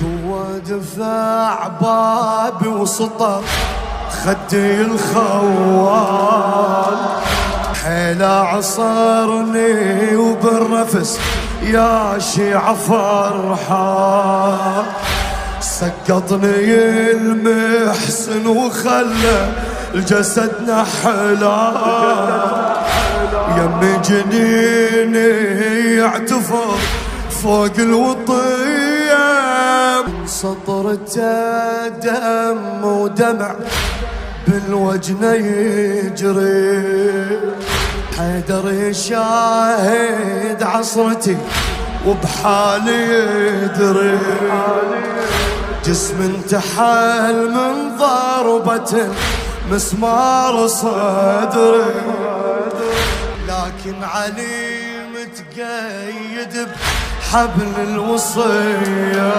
قوة دفاع بابي وسطر خدي الخوال، حيل عصرني وبالنفس يا شيع فرحان، سقطني المحسن وخلى الجسد نحلان، يم جنيني يعتفر فوق الوطية، من سطرته دم ودمع بالوجنة يجري، حيدر يشاهد عصرتي وبحالي يدري، جسم انتحل من ضربة مسمار صدري، لكن علي متقيد بحبل الوصية.